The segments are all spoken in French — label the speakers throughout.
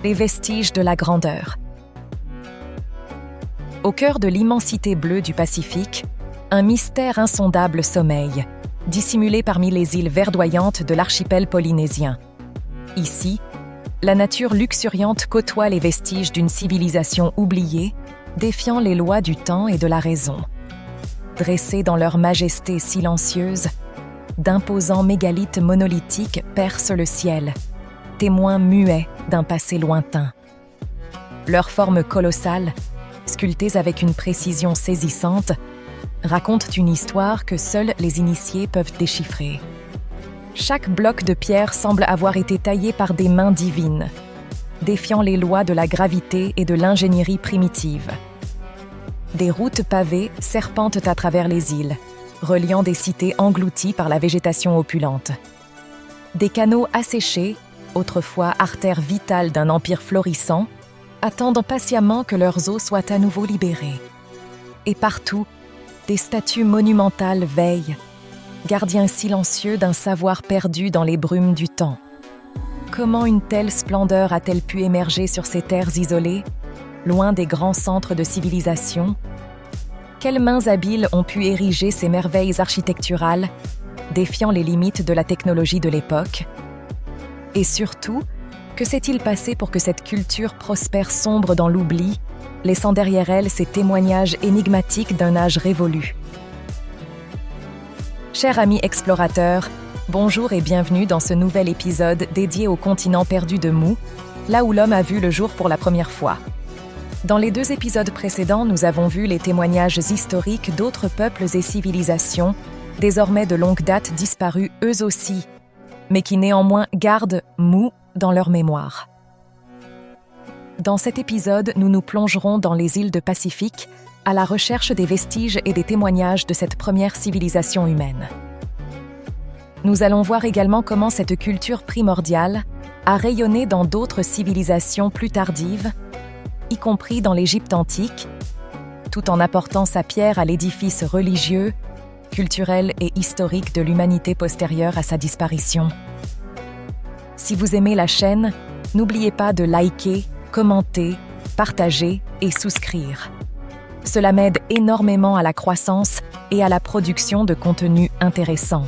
Speaker 1: les vestiges de la grandeur. Au cœur de l'immensité bleue du Pacifique, un mystère insondable sommeille, dissimulé parmi les îles verdoyantes de l'archipel polynésien. Ici, la nature luxuriante côtoie les vestiges d'une civilisation oubliée, défiant les lois du temps et de la raison. Dressés dans leur majesté silencieuse, d'imposants mégalithes monolithiques percent le ciel, témoins muets d'un passé lointain. Leurs formes colossales, sculptées avec une précision saisissante, racontent une histoire que seuls les initiés peuvent déchiffrer. Chaque bloc de pierre semble avoir été taillé par des mains divines, défiant les lois de la gravité et de l'ingénierie primitive. Des routes pavées serpentent à travers les îles, reliant des cités englouties par la végétation opulente. Des canaux asséchés, autrefois artères vitales d'un empire florissant, attendent patiemment que leurs eaux soient à nouveau libérées. Et partout, des statues monumentales veillent, gardiens silencieux d'un savoir perdu dans les brumes du temps. Comment une telle splendeur a-t-elle pu émerger sur ces terres isolées, loin des grands centres de civilisation? Quelles mains habiles ont pu ériger ces merveilles architecturales, défiant les limites de la technologie de l'époque? Et surtout, que s'est-il passé pour que cette culture prospère sombre dans l'oubli, laissant derrière elle ces témoignages énigmatiques d'un âge révolu? Chers amis explorateurs, bonjour et bienvenue dans ce nouvel épisode dédié au continent perdu de Mu, là où l'homme a vu le jour pour la première fois. Dans les 2 épisodes précédents, nous avons vu les témoignages historiques d'autres peuples et civilisations, désormais de longue date disparus eux aussi, mais qui néanmoins gardent Mu dans leur mémoire. Dans cet épisode, nous nous plongerons dans les îles de Pacifique, à la recherche des vestiges et des témoignages de cette première civilisation humaine. Nous allons voir également comment cette culture primordiale a rayonné dans d'autres civilisations plus tardives, y compris dans l'Égypte antique, tout en apportant sa pierre à l'édifice religieux, culturel et historique de l'humanité postérieure à sa disparition. Si vous aimez la chaîne, n'oubliez pas de liker, commenter, partager et souscrire. Cela m'aide énormément à la croissance et à la production de contenus intéressants.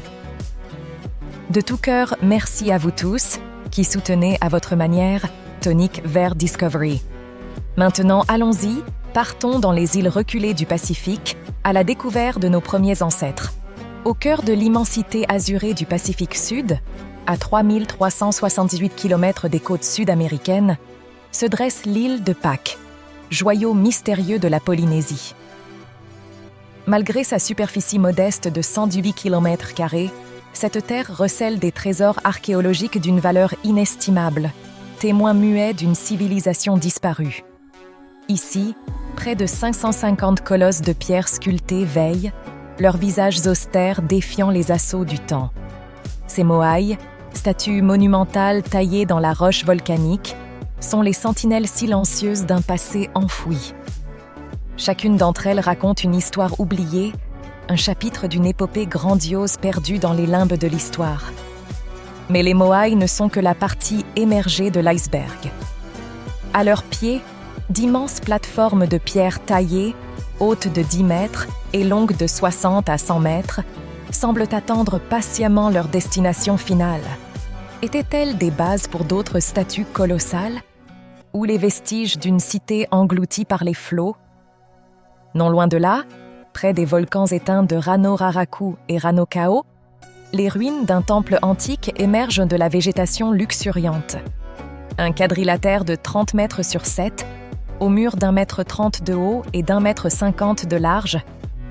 Speaker 1: De tout cœur, merci à vous tous qui soutenez à votre manière Tonique vers Discovery. Maintenant, allons-y, partons dans les îles reculées du Pacifique à la découverte de nos premiers ancêtres. Au cœur de l'immensité azurée du Pacifique Sud, à 3378 km des côtes sud-américaines, se dresse l'île de Pâques, joyau mystérieux de la Polynésie. Malgré sa superficie modeste de 118 km², cette terre recèle des trésors archéologiques d'une valeur inestimable, témoin muet d'une civilisation disparue. Ici, près de 550 colosses de pierre sculptées veillent, leurs visages austères défiant les assauts du temps. Ces moaïs, statues monumentales taillées dans la roche volcanique, sont les sentinelles silencieuses d'un passé enfoui. Chacune d'entre elles raconte une histoire oubliée, un chapitre d'une épopée grandiose perdue dans les limbes de l'histoire. Mais les moaïs ne sont que la partie émergée de l'iceberg. À leurs pieds, d'immenses plateformes de pierre taillées, hautes de 10 mètres et longues de 60 à 100 mètres, semblent attendre patiemment leur destination finale. Étaient-elles des bases pour d'autres statues colossales? Ou les vestiges d'une cité engloutie par les flots? Non loin de là, près des volcans éteints de Rano Raraku et Rano Kao, les ruines d'un temple antique émergent de la végétation luxuriante. Un quadrilatère de 30 mètres sur 7, au mur d'1,30 m de haut et d'1,50 m de large,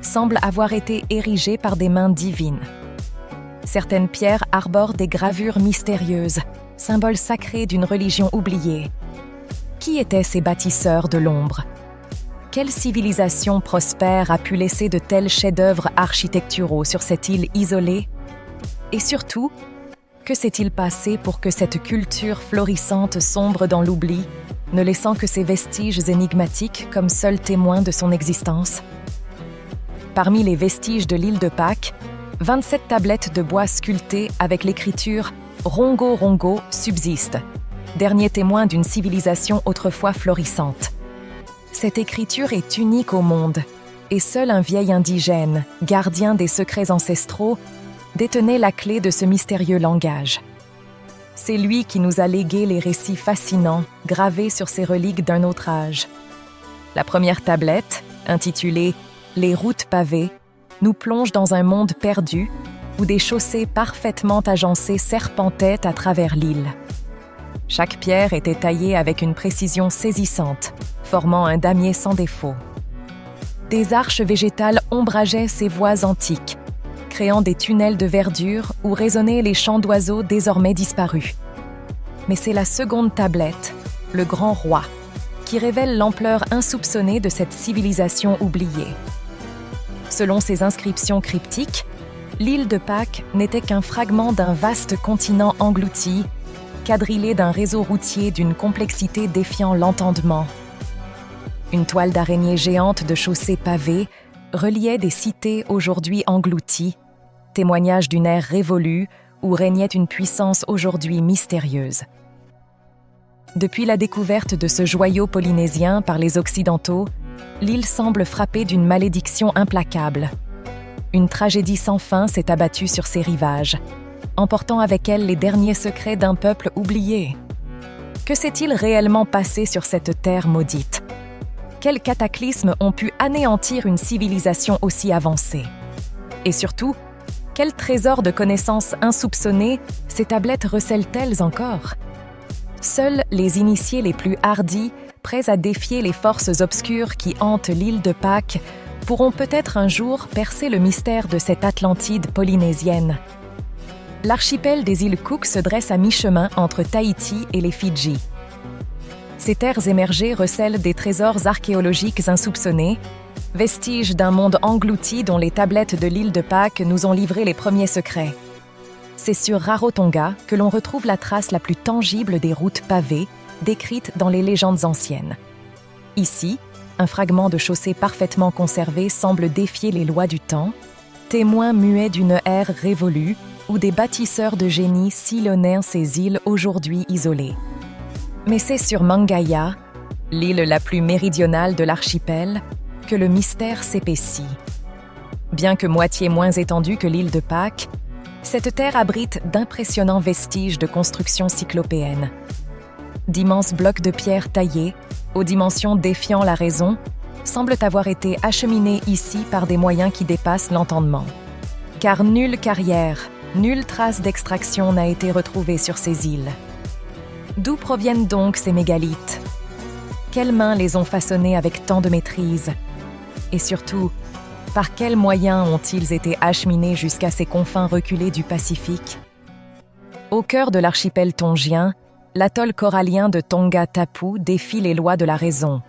Speaker 1: semble avoir été érigé par des mains divines. Certaines pierres arborent des gravures mystérieuses, symboles sacrés d'une religion oubliée. Qui étaient ces bâtisseurs de l'ombre? Quelle civilisation prospère a pu laisser de tels chefs-d'œuvre architecturaux sur cette île isolée? Et surtout, que s'est-il passé pour que cette culture florissante sombre dans l'oubli, ne laissant que ses vestiges énigmatiques comme seuls témoins de son existence? Parmi les vestiges de l'île de Pâques, 27 tablettes de bois sculptées avec l'écriture « Rongo Rongo » subsistent, dernier témoin d'une civilisation autrefois florissante. Cette écriture est unique au monde, et seul un vieil indigène, gardien des secrets ancestraux, détenait la clé de ce mystérieux langage. C'est lui qui nous a légué les récits fascinants, gravés sur ces reliques d'un autre âge. La première tablette, intitulée « Les routes pavées », nous plonge dans un monde perdu où des chaussées parfaitement agencées serpentaient à travers l'île. Chaque pierre était taillée avec une précision saisissante, formant un damier sans défaut. Des arches végétales ombrageaient ces voies antiques, créant des tunnels de verdure où résonnaient les chants d'oiseaux désormais disparus. Mais c'est la seconde tablette, le Grand Roi, qui révèle l'ampleur insoupçonnée de cette civilisation oubliée. Selon ces inscriptions cryptiques, l'île de Pâques n'était qu'un fragment d'un vaste continent englouti, quadrillé d'un réseau routier d'une complexité défiant l'entendement. Une toile d'araignée géante de chaussées pavées reliait des cités aujourd'hui englouties, témoignage d'une ère révolue où régnait une puissance aujourd'hui mystérieuse. Depuis la découverte de ce joyau polynésien par les Occidentaux, l'île semble frappée d'une malédiction implacable. Une tragédie sans fin s'est abattue sur ses rivages, emportant avec elle les derniers secrets d'un peuple oublié. Que s'est-il réellement passé sur cette terre maudite? Quels cataclysmes ont pu anéantir une civilisation aussi avancée? Et surtout, quel trésor de connaissances insoupçonnées ces tablettes recèlent-elles encore? Seuls les initiés les plus hardis, prêts à défier les forces obscures qui hantent l'île de Pâques, pourront peut-être un jour percer le mystère de cette Atlantide polynésienne. L'archipel des îles Cook se dresse à mi-chemin entre Tahiti et les Fidji. Ces terres émergées recèlent des trésors archéologiques insoupçonnés, vestiges d'un monde englouti dont les tablettes de l'île de Pâques nous ont livré les premiers secrets. C'est sur Rarotonga que l'on retrouve la trace la plus tangible des routes pavées, décrites dans les légendes anciennes. Ici, un fragment de chaussée parfaitement conservé semble défier les lois du temps, témoin muet d'une ère révolue où des bâtisseurs de génie sillonnaient ces îles aujourd'hui isolées. Mais c'est sur Mangaia, l'île la plus méridionale de l'archipel, que le mystère s'épaissit. Bien que moitié moins étendue que l'île de Pâques, cette terre abrite d'impressionnants vestiges de constructions cyclopéennes. D'immenses blocs de pierre taillés, aux dimensions défiant la raison, semblent avoir été acheminés ici par des moyens qui dépassent l'entendement. Car nulle carrière, nulle trace d'extraction n'a été retrouvée sur ces îles. D'où proviennent donc ces mégalithes? Quelles mains les ont façonnés avec tant de maîtrise? Et surtout, par quels moyens ont-ils été acheminés jusqu'à ces confins reculés du Pacifique? Au cœur de l'archipel tongien, l'atoll corallien de Tonga Tapu défie les lois de la raison.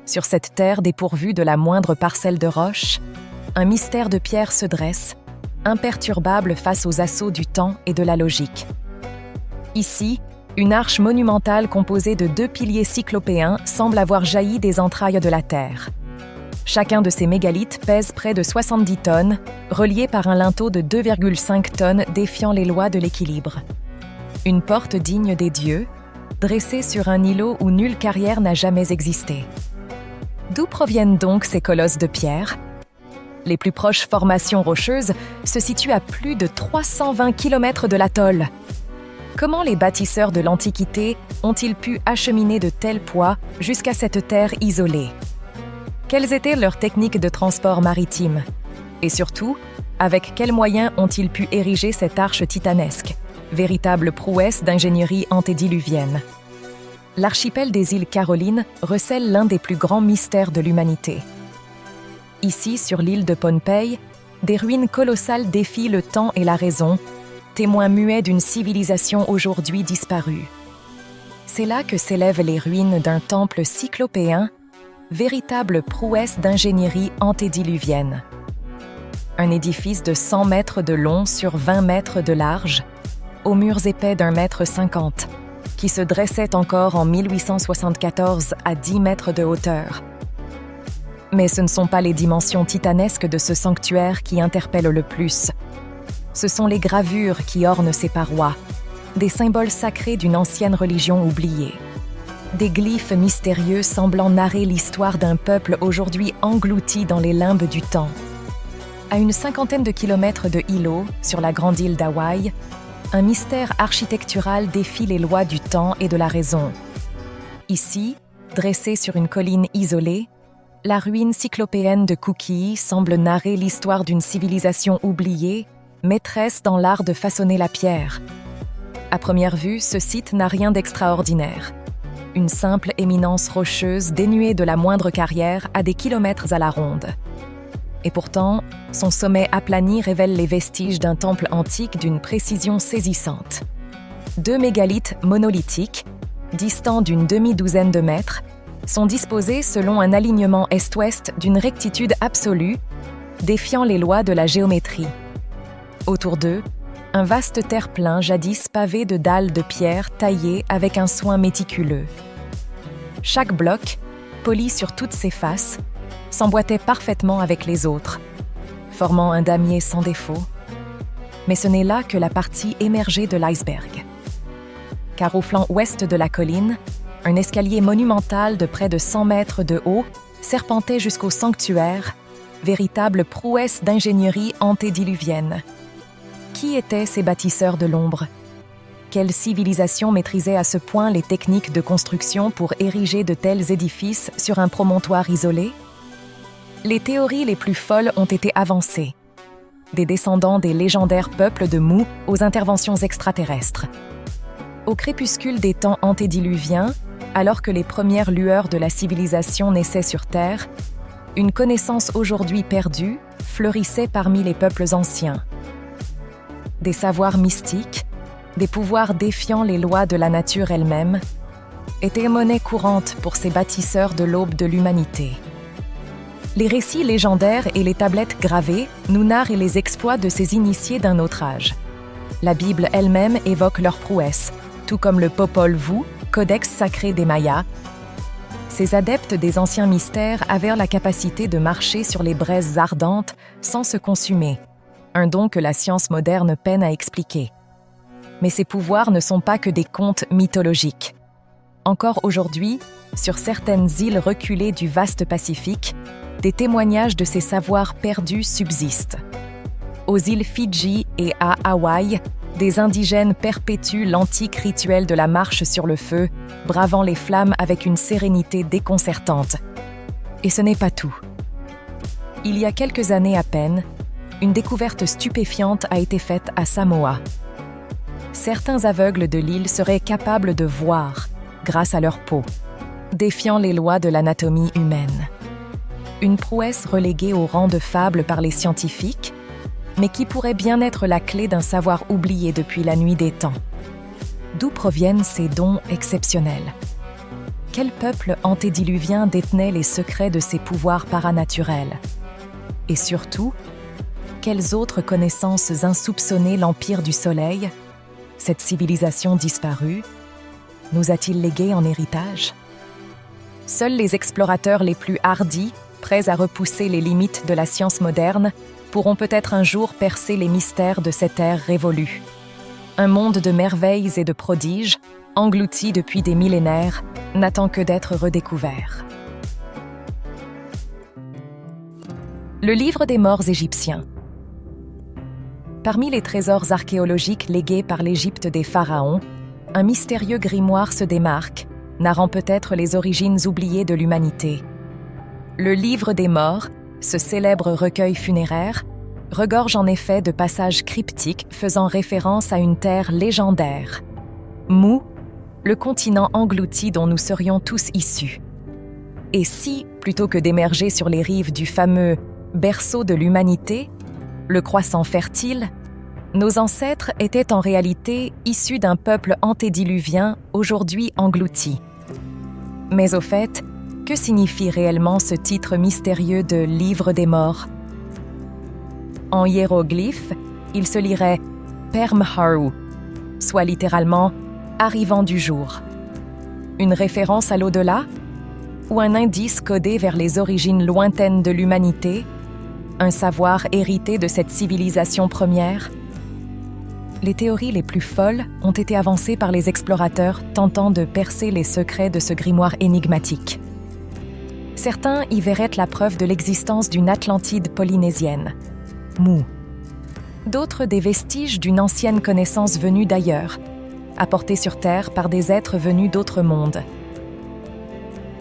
Speaker 1: Sur cette terre dépourvue de la moindre parcelle de roche, un mystère de pierre se dresse, imperturbable face aux assauts du temps et de la logique. Ici, une arche monumentale composée de 2 piliers cyclopéens semble avoir jailli des entrailles de la Terre. Chacun de ces mégalithes pèse près de 70 tonnes, reliés par un linteau de 2,5 tonnes défiant les lois de l'équilibre. Une porte digne des dieux, dressée sur un îlot où nulle carrière n'a jamais existé. D'où proviennent donc ces colosses de pierre? Les plus proches formations rocheuses se situent à plus de 320 km de l'atoll. Comment les bâtisseurs de l'Antiquité ont-ils pu acheminer de tels poids jusqu'à cette terre isolée? Quelles étaient leurs techniques de transport maritime? Et surtout, avec quels moyens ont-ils pu ériger cette arche titanesque, véritable prouesse d'ingénierie antédiluvienne? L'archipel des îles Carolines recèle l'un des plus grands mystères de l'humanité. Ici, sur l'île de Pohnpei, des ruines colossales défient le temps et la raison, témoins muets d'une civilisation aujourd'hui disparue. C'est là que s'élèvent les ruines d'un temple cyclopéen, véritable prouesse d'ingénierie antédiluvienne. Un édifice de 100 mètres de long sur 20 mètres de large, aux murs épais d'1,50 m, qui se dressait encore en 1874 à 10 mètres de hauteur. Mais ce ne sont pas les dimensions titanesques de ce sanctuaire qui interpellent le plus. Ce sont les gravures qui ornent ses parois, des symboles sacrés d'une ancienne religion oubliée. Des glyphes mystérieux semblant narrer l'histoire d'un peuple aujourd'hui englouti dans les limbes du temps. À une 50aine de kilomètres de Hilo, sur la grande île d'Hawaï, un mystère architectural défie les lois du temps et de la raison. Ici, dressée sur une colline isolée, la ruine cyclopéenne de Kuki'i semble narrer l'histoire d'une civilisation oubliée, maîtresse dans l'art de façonner la pierre. À première vue, ce site n'a rien d'extraordinaire. Une simple éminence rocheuse dénuée de la moindre carrière à des kilomètres à la ronde. Et pourtant, son sommet aplani révèle les vestiges d'un temple antique d'une précision saisissante. 2 mégalithes monolithiques, distants d'une demi-douzaine de mètres, sont disposés selon un alignement est-ouest d'une rectitude absolue, défiant les lois de la géométrie. Autour d'eux, un vaste terre-plein jadis pavé de dalles de pierre taillées avec un soin méticuleux. Chaque bloc, poli sur toutes ses faces, s'emboîtait parfaitement avec les autres, formant un damier sans défaut. Mais ce n'est là que la partie émergée de l'iceberg. Car au flanc ouest de la colline, un escalier monumental de près de 100 mètres de haut serpentait jusqu'au sanctuaire, véritable prouesse d'ingénierie antédiluvienne. Qui étaient ces bâtisseurs de l'ombre? Quelle civilisation maîtrisait à ce point les techniques de construction pour ériger de tels édifices sur un promontoire isolé? Les théories les plus folles ont été avancées. Des descendants des légendaires peuples de Mu aux interventions extraterrestres. Au crépuscule des temps antédiluviens, alors que les premières lueurs de la civilisation naissaient sur Terre, une connaissance aujourd'hui perdue fleurissait parmi les peuples anciens. Des savoirs mystiques, des pouvoirs défiant les lois de la nature elle-même, étaient monnaie courante pour ces bâtisseurs de l'aube de l'humanité. Les récits légendaires et les tablettes gravées nous narrent les exploits de ces initiés d'un autre âge. La Bible elle-même évoque leurs prouesses, tout comme le Popol Vuh, codex sacré des Mayas. Ces adeptes des anciens mystères avaient la capacité de marcher sur les braises ardentes sans se consumer, un don que la science moderne peine à expliquer. Mais ces pouvoirs ne sont pas que des contes mythologiques. Encore aujourd'hui, sur certaines îles reculées du vaste Pacifique, des témoignages de ces savoirs perdus subsistent. Aux îles Fidji et à Hawaï, des indigènes perpétuent l'antique rituel de la marche sur le feu, bravant les flammes avec une sérénité déconcertante. Et ce n'est pas tout. Il y a quelques années à peine, une découverte stupéfiante a été faite à Samoa. Certains aveugles de l'île seraient capables de voir, grâce à leur peau, défiant les lois de l'anatomie humaine. Une prouesse reléguée au rang de fable par les scientifiques, mais qui pourrait bien être la clé d'un savoir oublié depuis la nuit des temps. D'où proviennent ces dons exceptionnels? Quel peuple antédiluvien détenait les secrets de ces pouvoirs paraнаturels? Et surtout, quelles autres connaissances insoupçonnées l'Empire du Soleil, cette civilisation disparue, nous a-t-il légué en héritage? Seuls les explorateurs les plus hardis, prêts à repousser les limites de la science moderne, pourront peut-être un jour percer les mystères de cette ère révolue. Un monde de merveilles et de prodiges, englouti depuis des millénaires, n'attend que d'être redécouvert. Le livre des morts égyptiens. Parmi les trésors archéologiques légués par l'Égypte des pharaons, un mystérieux grimoire se démarque, narrant peut-être les origines oubliées de l'humanité. Le livre des morts, ce célèbre recueil funéraire, regorge en effet de passages cryptiques faisant référence à une terre légendaire. Mu, le continent englouti dont nous serions tous issus. Et si, plutôt que d'émerger sur les rives du fameux berceau de l'humanité, le croissant fertile, nos ancêtres étaient en réalité issus d'un peuple antédiluvien aujourd'hui englouti. Mais au fait, que signifie réellement ce titre mystérieux de « Livre des morts » ? En hiéroglyphe, il se lirait « Perm-Haru », soit littéralement « arrivant du jour ». Une référence à l'au-delà ? Ou un indice codé vers les origines lointaines de l'humanité ? Un savoir hérité de cette civilisation première ? les théories les plus folles ont été avancées par les explorateurs tentant de percer les secrets de ce grimoire énigmatique. Certains y verraient la preuve de l'existence d'une Atlantide polynésienne, Mu. D'autres des vestiges d'une ancienne connaissance venue d'ailleurs, apportée sur Terre par des êtres venus d'autres mondes.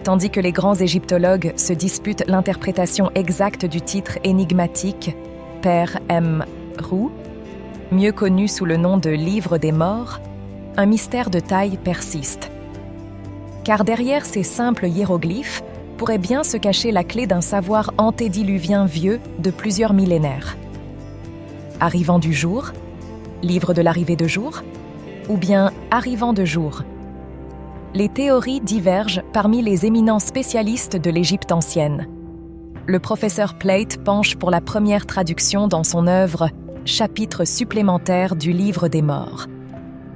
Speaker 1: Tandis que les grands égyptologues se disputent l'interprétation exacte du titre énigmatique Père Mru, mieux connu sous le nom de Livre des Morts, un mystère de taille persiste. Car derrière ces simples hiéroglyphes pourrait bien se cacher la clé d'un savoir antédiluvien vieux de plusieurs millénaires. Arrivant du jour, livre de l'arrivée de jour, ou bien arrivant de jour. Les théories divergent parmi les éminents spécialistes de l'Égypte ancienne. Le professeur Plate penche pour la première traduction dans son œuvre « Chapitre supplémentaire du livre des morts ».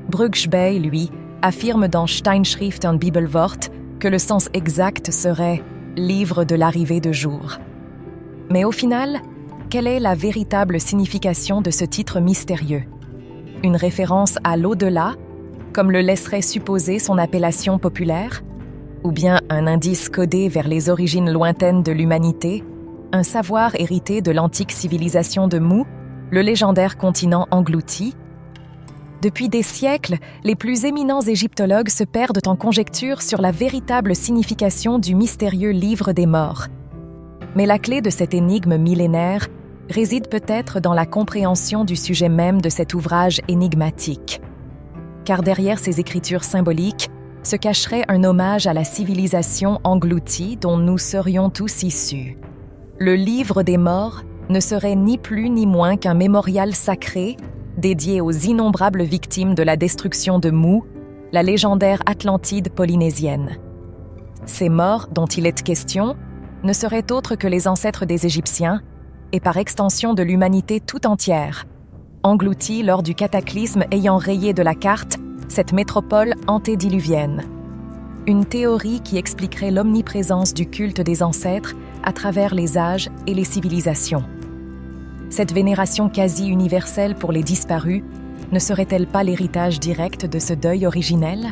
Speaker 1: Brugsch-Bey, lui, affirme dans Steinschrift und Bibelwort que le sens exact serait « livre de l'arrivée de jour ». Mais au final, quelle est la véritable signification de ce titre mystérieux? Une référence à l'au-delà, comme le laisserait supposer son appellation populaire? Ou bien un indice codé vers les origines lointaines de l'humanité, un savoir hérité de l'antique civilisation de Mu, le légendaire continent englouti? Depuis des siècles, les plus éminents égyptologues se perdent en conjectures sur la véritable signification du mystérieux livre des morts. Mais la clé de cette énigme millénaire réside peut-être dans la compréhension du sujet même de cet ouvrage énigmatique. Car derrière ces écritures symboliques se cacherait un hommage à la civilisation engloutie dont nous serions tous issus. Le livre des morts ne serait ni plus ni moins qu'un mémorial sacré dédié aux innombrables victimes de la destruction de Mu, la légendaire Atlantide polynésienne. Ces morts dont il est question ne seraient autres que les ancêtres des Égyptiens et par extension de l'humanité tout entière, engloutis lors du cataclysme ayant rayé de la carte cette métropole antédiluvienne. Une théorie qui expliquerait l'omniprésence du culte des ancêtres à travers les âges et les civilisations. Cette vénération quasi universelle pour les disparus ne serait-elle pas l'héritage direct de ce deuil originel?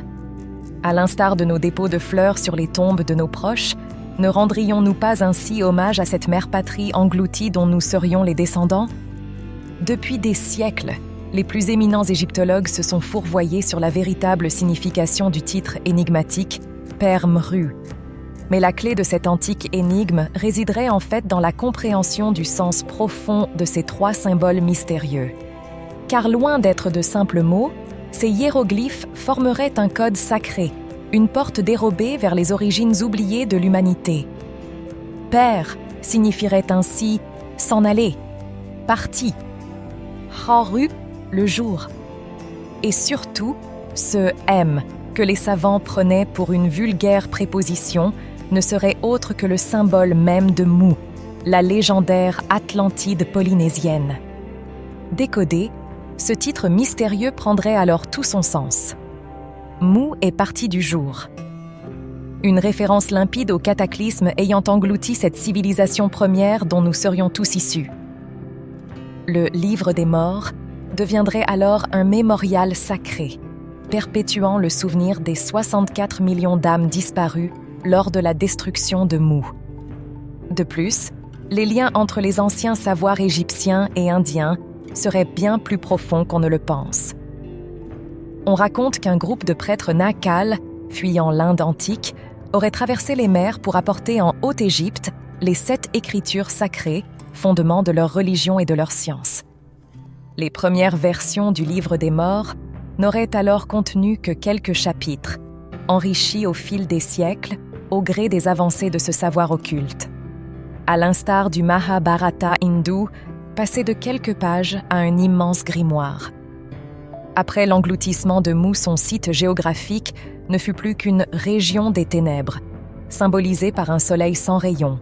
Speaker 1: À l'instar de nos dépôts de fleurs sur les tombes de nos proches, ne rendrions-nous pas ainsi hommage à cette mère patrie engloutie dont nous serions les descendants? Depuis des siècles, les plus éminents égyptologues se sont fourvoyés sur la véritable signification du titre énigmatique Père Mru. Mais la clé de cette antique énigme résiderait en fait dans la compréhension du sens profond de ces trois symboles mystérieux. Car loin d'être de simples mots, ces hiéroglyphes formeraient un code sacré, une porte dérobée vers les origines oubliées de l'humanité. Père signifierait ainsi « s'en aller »,« parti », Haru, le jour. Et surtout, ce « M » que les savants prenaient pour une vulgaire préposition ne serait autre que le symbole même de Mu, la légendaire Atlantide polynésienne. Décodé, ce titre mystérieux prendrait alors tout son sens. Mu est parti du jour. Une référence limpide au cataclysme ayant englouti cette civilisation première dont nous serions tous issus. Le livre des morts deviendrait alors un mémorial sacré, perpétuant le souvenir des 64 millions d'âmes disparues lors de la destruction de Mu. De plus, les liens entre les anciens savoirs égyptiens et indiens seraient bien plus profonds qu'on ne le pense. On raconte qu'un groupe de prêtres Nacals, fuyant l'Inde antique, aurait traversé les mers pour apporter en Haute-Égypte les 7 écritures sacrées, fondement de leur religion et de leur science. Les premières versions du livre des morts n'auraient alors contenu que quelques chapitres, enrichis au fil des siècles, au gré des avancées de ce savoir occulte. À l'instar du Mahabharata hindou, passé de quelques pages à un immense grimoire. Après l'engloutissement de Mu, son site géographique ne fut plus qu'une région des ténèbres, symbolisée par un soleil sans rayons.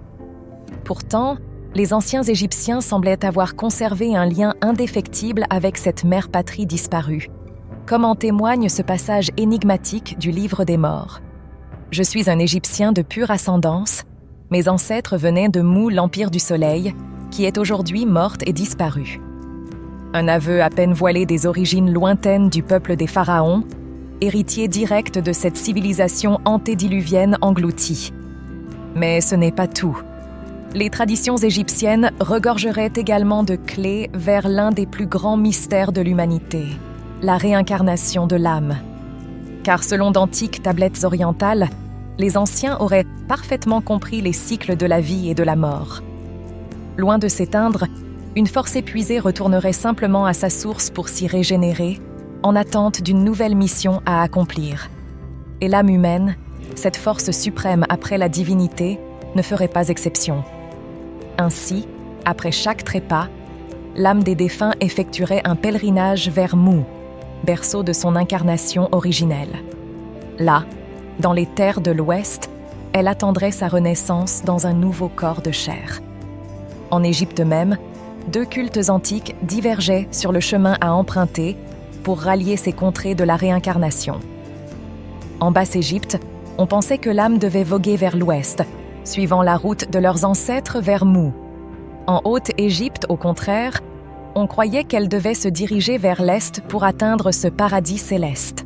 Speaker 1: Pourtant, les anciens Égyptiens semblaient avoir conservé un lien indéfectible avec cette mère patrie disparue, comme en témoigne ce passage énigmatique du livre des morts. Je suis un Égyptien de pure ascendance. Mes ancêtres venaient de Mu, l'empire du soleil, qui est aujourd'hui morte et disparue. un aveu à peine voilé des origines lointaines du peuple des pharaons, héritier direct de cette civilisation antédiluvienne engloutie. Mais ce n'est pas tout. Les traditions égyptiennes regorgeraient également de clés vers l'un des plus grands mystères de l'humanité, la réincarnation de l'âme. Car selon d'antiques tablettes orientales, les anciens auraient parfaitement compris les cycles de la vie et de la mort. Loin de s'éteindre, une force épuisée retournerait simplement à sa source pour s'y régénérer, en attente d'une nouvelle mission à accomplir. Et l'âme humaine, cette force suprême après la divinité, ne ferait pas exception. Ainsi, après chaque trépas, l'âme des défunts effectuerait un pèlerinage vers Mu, berceau de son incarnation originelle. Là, dans les terres de l'Ouest, elle attendrait sa renaissance dans un nouveau corps de chair. En Égypte même, deux cultes antiques divergeaient sur le chemin à emprunter pour rallier ces contrées de la réincarnation. En Basse-Égypte, on pensait que l'âme devait voguer vers l'Ouest, suivant la route de leurs ancêtres vers Mu. En Haute-Égypte, au contraire, on croyait qu'elle devait se diriger vers l'Est pour atteindre ce paradis céleste.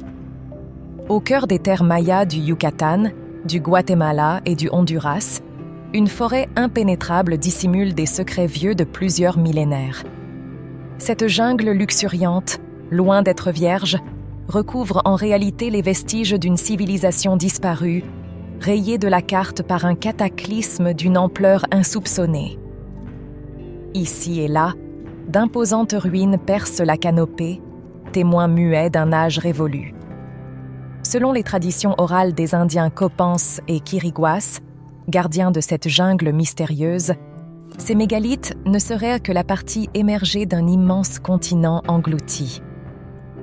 Speaker 1: Au cœur des terres mayas du Yucatan, du Guatemala et du Honduras, une forêt impénétrable dissimule des secrets vieux de plusieurs millénaires. Cette jungle luxuriante, loin d'être vierge, recouvre en réalité les vestiges d'une civilisation disparue, rayée de la carte par un cataclysme d'une ampleur insoupçonnée. Ici et là, d'imposantes ruines percent la canopée, témoins muets d'un âge révolu. Selon les traditions orales des Indiens Copans et Quiriguas, gardiens de cette jungle mystérieuse, ces mégalithes ne seraient que la partie émergée d'un immense continent englouti.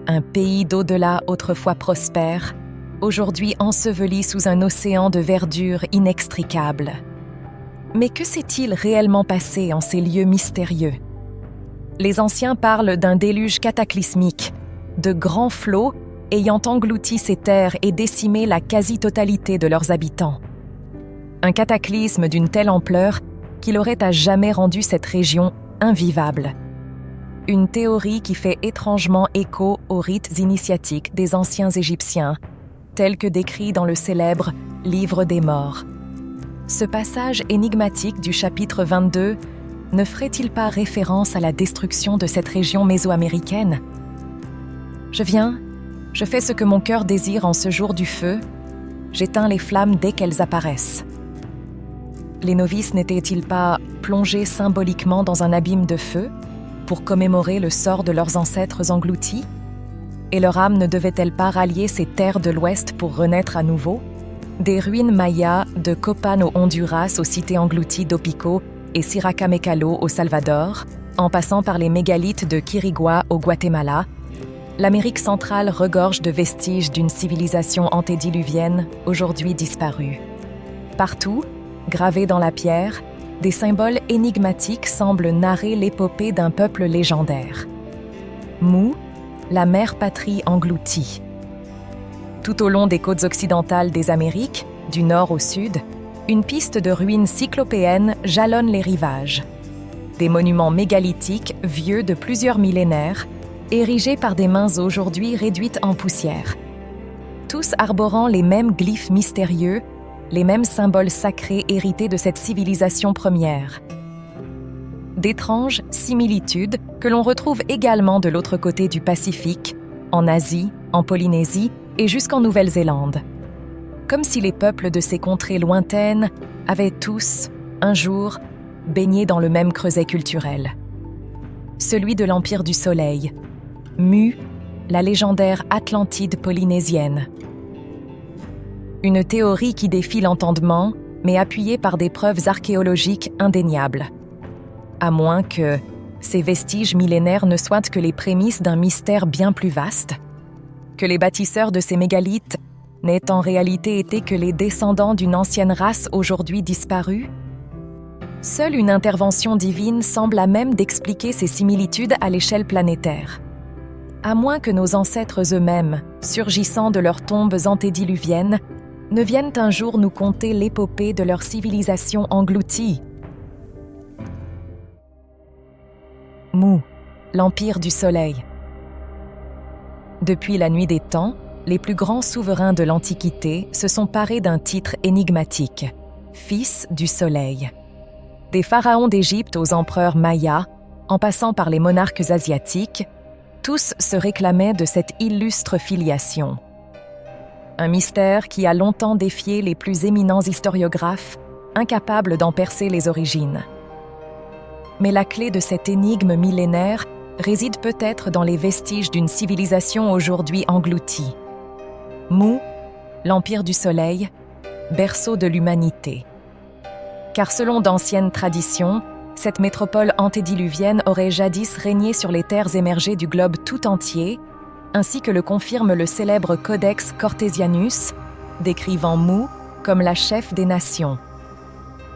Speaker 1: Un pays d'au-delà autrefois prospère, aujourd'hui enseveli sous un océan de verdure inextricable. Mais que s'est-il réellement passé en ces lieux mystérieux? Les anciens parlent d'un déluge cataclysmique, de grands flots ayant englouti ces terres et décimé la quasi-totalité de leurs habitants. Un cataclysme d'une telle ampleur qu'il aurait à jamais rendu cette région invivable. Une théorie qui fait étrangement écho aux rites initiatiques des anciens Égyptiens, tels que décrits dans le célèbre « Livre des morts ». Ce passage énigmatique du chapitre 22 ne ferait-il pas référence à la destruction de cette région mésoaméricaine? Je viens, je fais ce que mon cœur désire en ce jour du feu, j'éteins les flammes dès qu'elles apparaissent. Les novices n'étaient-ils pas plongés symboliquement dans un abîme de feu pour commémorer le sort de leurs ancêtres engloutis? Et leur âme ne devait-elle pas rallier ces terres de l'Ouest pour renaître à nouveau? Des ruines mayas de Copan au Honduras aux cités englouties d'Opico et Siracamecalo au Salvador, en passant par les mégalithes de Quirigua au Guatemala, l'Amérique centrale regorge de vestiges d'une civilisation antédiluvienne aujourd'hui disparue. Partout, gravés dans la pierre, des symboles énigmatiques semblent narrer l'épopée d'un peuple légendaire. Mu, la mère patrie engloutie. Tout au long des côtes occidentales des Amériques, du nord au sud, une piste de ruines cyclopéennes jalonne les rivages. Des monuments mégalithiques vieux de plusieurs millénaires, érigés par des mains aujourd'hui réduites en poussière. Tous arborant les mêmes glyphes mystérieux, les mêmes symboles sacrés hérités de cette civilisation première. D'étranges similitudes que l'on retrouve également de l'autre côté du Pacifique, en Asie, en Polynésie et jusqu'en Nouvelle-Zélande. Comme si les peuples de ces contrées lointaines avaient tous, un jour, baigné dans le même creuset culturel. Celui de l'Empire du Soleil, Mu, la légendaire Atlantide polynésienne. Une théorie qui défie l'entendement, mais appuyée par des preuves archéologiques indéniables. À moins que ces vestiges millénaires ne soient que les prémices d'un mystère bien plus vaste, que les bâtisseurs de ces mégalithes n'aient en réalité été que les descendants d'une ancienne race aujourd'hui disparue. Seule une intervention divine semble à même d'expliquer ces similitudes à l'échelle planétaire. À moins que nos ancêtres eux-mêmes, surgissant de leurs tombes antédiluviennes, ne viennent un jour nous conter l'épopée de leur civilisation engloutie. Mu, l'Empire du Soleil. Depuis la nuit des temps, les plus grands souverains de l'Antiquité se sont parés d'un titre énigmatique, Fils du Soleil. Des pharaons d'Égypte aux empereurs mayas, en passant par les monarques asiatiques, tous se réclamaient de cette illustre filiation. Un mystère qui a longtemps défié les plus éminents historiographes, incapables d'en percer les origines. Mais la clé de cette énigme millénaire réside peut-être dans les vestiges d'une civilisation aujourd'hui engloutie. Mu, l'Empire du Soleil, berceau de l'humanité. Car selon d'anciennes traditions, cette métropole antédiluvienne aurait jadis régné sur les terres émergées du globe tout entier, ainsi que le confirme le célèbre Codex Cortesianus, décrivant Mu comme la chef des nations.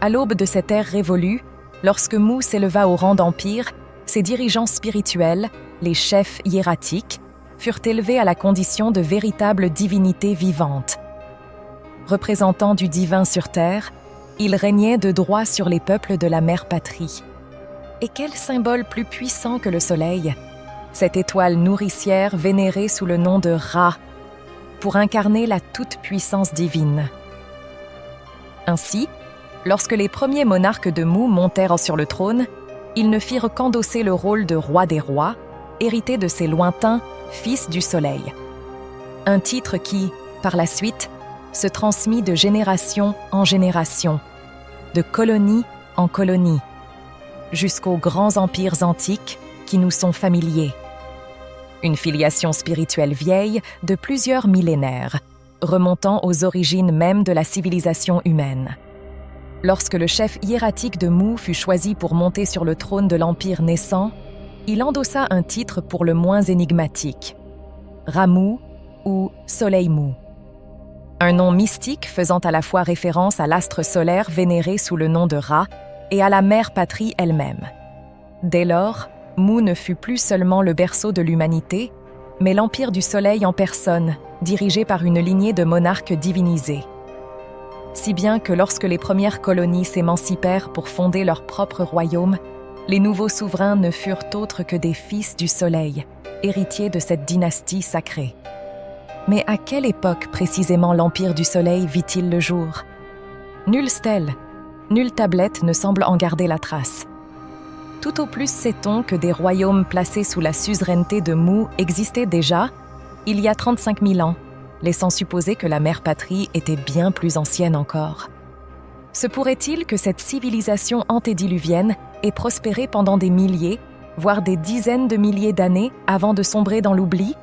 Speaker 1: À l'aube de cette ère révolue, lorsque Mu s'éleva au rang d'empire, ses dirigeants spirituels, les chefs hiératiques, furent élevés à la condition de véritables divinités vivantes. Représentants du divin sur terre, ils régnaient de droit sur les peuples de la mère patrie. Et quel symbole plus puissant que le soleil, cette étoile nourricière vénérée sous le nom de Ra, pour incarner la toute-puissance divine. Ainsi, lorsque les premiers monarques de Mu montèrent sur le trône, ils ne firent qu'endosser le rôle de roi des rois, hérité de ces lointains fils du soleil. Un titre qui, par la suite, se transmit de génération en génération, de colonie en colonie, jusqu'aux grands empires antiques qui nous sont familiers. Une filiation spirituelle vieille de plusieurs millénaires, remontant aux origines même de la civilisation humaine. Lorsque le chef hiératique de Mu fut choisi pour monter sur le trône de l'empire naissant, il endossa un titre pour le moins énigmatique, Ramu ou Soleil Mu. Un nom mystique faisant à la fois référence à l'astre solaire vénéré sous le nom de Ra et à la mère patrie elle-même. Dès lors, Mu ne fut plus seulement le berceau de l'humanité, mais l'Empire du Soleil en personne, dirigé par une lignée de monarques divinisés. Si bien que lorsque les premières colonies s'émancipèrent pour fonder leur propre royaume, les nouveaux souverains ne furent autres que des fils du Soleil, héritiers de cette dynastie sacrée. Mais à quelle époque précisément l'Empire du Soleil vit-il le jour? Nulle stèle, nulle tablette ne semble en garder la trace. Tout au plus sait-on que des royaumes placés sous la suzeraineté de Mu existaient déjà, il y a 35 000 ans, laissant supposer que la mère patrie était bien plus ancienne encore. Se pourrait-il que cette civilisation antédiluvienne ait prospéré pendant des milliers, voire des dizaines de milliers d'années avant de sombrer dans l'oubli?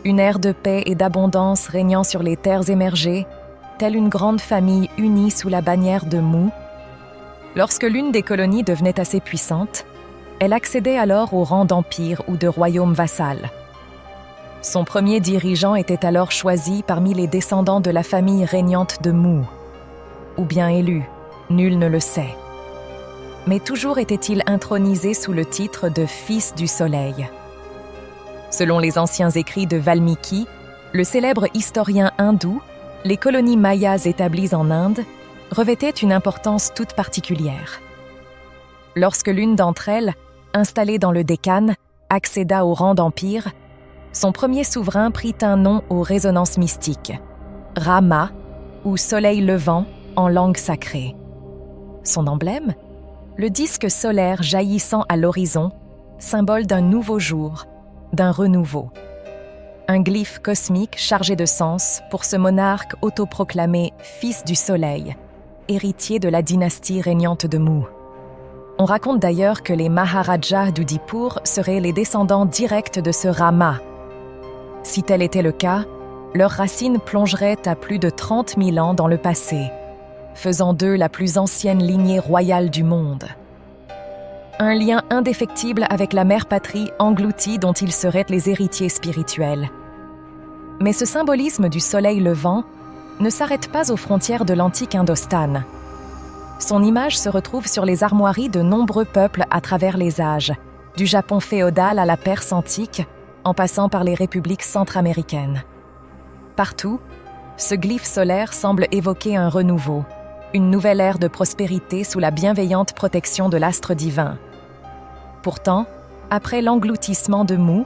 Speaker 1: Une ère de paix et d'abondance régnant sur les terres émergées, telle une grande famille unie sous la bannière de Mu. Lorsque l'une des colonies devenait assez puissante, elle accédait alors au rang d'empire ou de royaume vassal. Son premier dirigeant était alors choisi parmi les descendants de la famille régnante de Mu. Ou bien élu, nul ne le sait. Mais toujours était-il intronisé sous le titre de Fils du Soleil. Selon les anciens écrits de Valmiki, le célèbre historien hindou, les colonies mayas établies en Inde revêtaient une importance toute particulière. Lorsque l'une d'entre elles, installée dans le Décan, accéda au rang d'empire, son premier souverain prit un nom aux résonances mystiques, Rama, ou Soleil levant en langue sacrée. Son emblème? Le disque solaire jaillissant à l'horizon, symbole d'un nouveau jour, d'un renouveau. Un glyphe cosmique chargé de sens pour ce monarque autoproclamé Fils du Soleil, héritier de la dynastie régnante de Mu. On raconte d'ailleurs que les Maharajas d'Udaipur seraient les descendants directs de ce Rama. Si tel était le cas, leurs racines plongeraient à plus de 30 000 ans dans le passé, faisant d'eux la plus ancienne lignée royale du monde. Un lien indéfectible avec la mère patrie engloutie dont ils seraient les héritiers spirituels. Mais ce symbolisme du soleil levant ne s'arrête pas aux frontières de l'antique Indostane. Son image se retrouve sur les armoiries de nombreux peuples à travers les âges, du Japon féodal à la Perse antique, en passant par les républiques centra-américaines. Partout, ce glyphe solaire semble évoquer un renouveau, une nouvelle ère de prospérité sous la bienveillante protection de l'astre divin. Pourtant, Après l'engloutissement de Mu,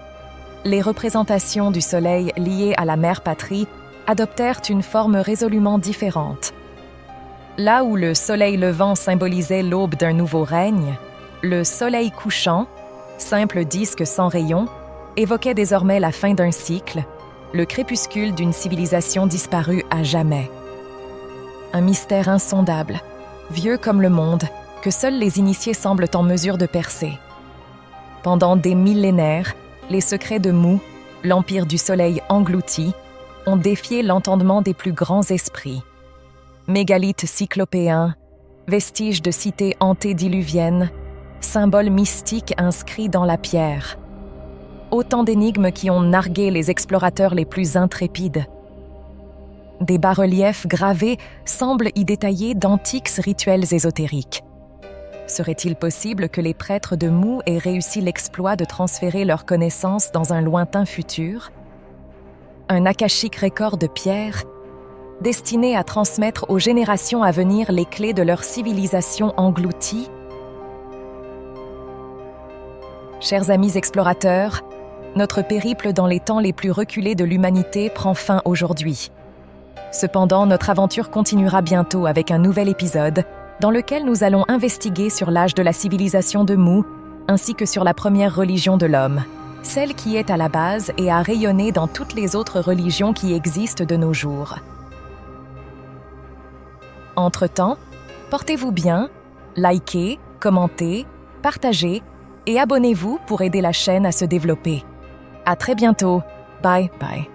Speaker 1: les représentations du soleil liées à la mère patrie adoptèrent une forme résolument différente. Là où le soleil levant symbolisait l'aube d'un nouveau règne, le soleil couchant, simple disque sans rayons, évoquait désormais la fin d'un cycle, le crépuscule d'une civilisation disparue à jamais. Un mystère insondable, vieux comme le monde, que seuls les initiés semblent en mesure de percer. Pendant des millénaires, les secrets de Mu, l'empire du soleil englouti, ont défié l'entendement des plus grands esprits. Mégalithes cyclopéens, vestiges de cités antédiluviennes, symboles mystiques inscrits dans la pierre. Autant d'énigmes qui ont nargué les explorateurs les plus intrépides. Des bas-reliefs gravés semblent y détailler d'antiques rituels ésotériques. Serait-il possible que les prêtres de Mu aient réussi l'exploit de transférer leurs connaissances dans un lointain futur? Un akashique record de pierre, destiné à transmettre aux générations à venir les clés de leur civilisation engloutie? Chers amis explorateurs, notre périple dans les temps les plus reculés de l'humanité prend fin aujourd'hui. Cependant, notre aventure continuera bientôt avec un nouvel épisode dans lequel nous allons investiguer sur l'âge de la civilisation de Mu ainsi que sur la première religion de l'homme, celle qui est à la base et a rayonné dans toutes les autres religions qui existent de nos jours. Entre-temps, portez-vous bien, likez, commentez, partagez et abonnez-vous pour aider la chaîne à se développer. À très bientôt. Bye bye.